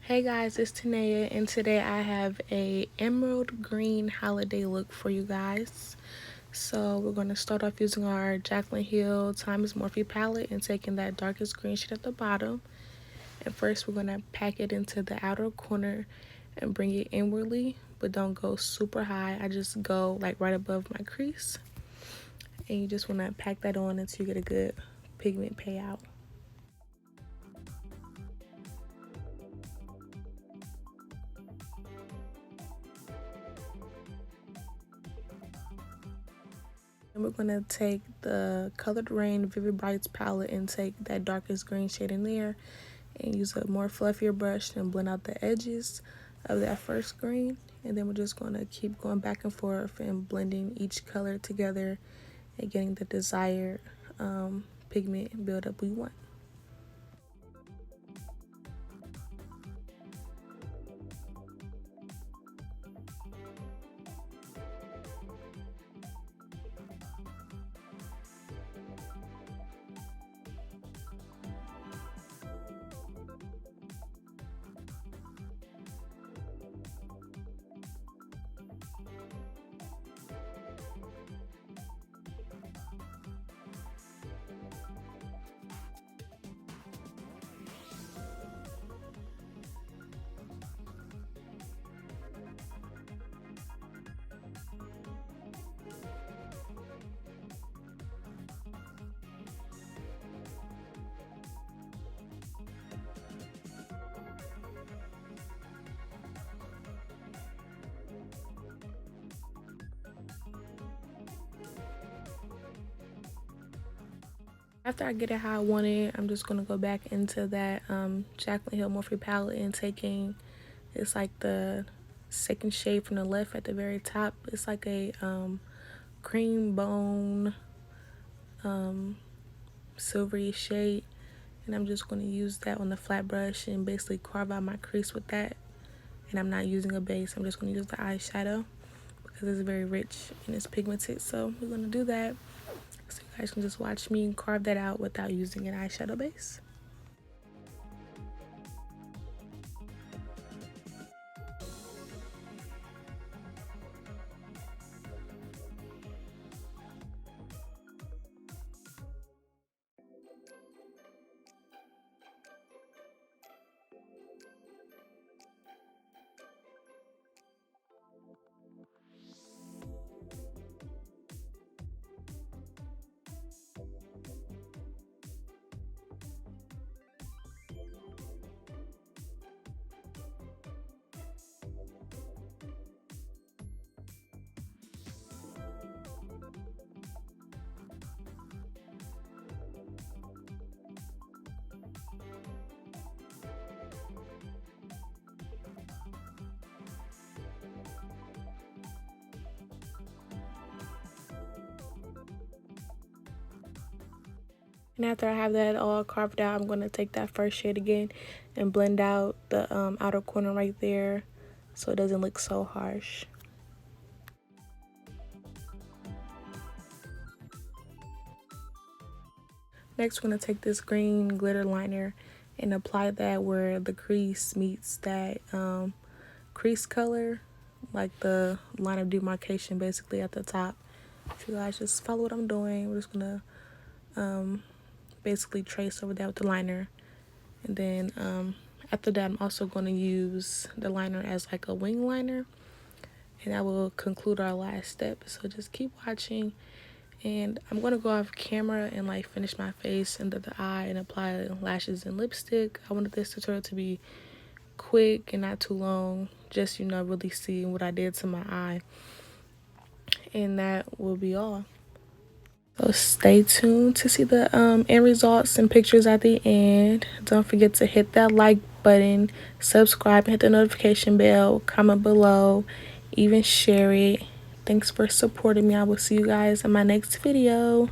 Hey guys, it's Tanaeah, and today I have a emerald green holiday look for you guys. So we're going to start off using our Jaclyn Hill Time is Morphe palette and taking that darkest green shade at the bottom. And first we're going to pack it into the outer corner and bring it inwardly, but don't go super high. I just go like right above my crease. And you just want to pack that on until you get a good pigment payout. And we're going to take the Colored Rain Vivid Brights palette and take that darkest green shade in there and use a more fluffier brush and blend out the edges of that first green. And then we're just going to keep going back and forth and blending each color together and getting the desired pigment buildup we want. After I get it how I want it, I'm just going to go back into that Jaclyn Hill Morphe palette and taking, it's like the second shade from the left at the very top. It's like a cream bone silvery shade. And I'm just going to use that on the flat brush and basically carve out my crease with that. And I'm not using a base. I'm just going to use the eyeshadow because it's very rich and it's pigmented. So we're going to do that. So you guys can just watch me carve that out without using an eyeshadow base. And after I have that all carved out, I'm going to take that first shade again and blend out the outer corner right there so it doesn't look so harsh. Next, we're going to take this green glitter liner and apply that where the crease meets that crease color, like the line of demarcation basically at the top. So you guys just follow what I'm doing. We're just going to basically trace over that with the liner. And then after that, I'm also going to use the liner as like a wing liner. And that will conclude our last step. So just keep watching. And I'm going to go off camera and like finish my face under the eye and apply lashes and lipstick. I wanted this tutorial to be quick and not too long. Just, you know, really seeing what I did to my eye. And that will be all. So stay tuned to see the end results and pictures at the end. Don't forget to hit that like button, subscribe, and hit the notification bell, comment below, even share it. Thanks for supporting me. I will see you guys in my next video.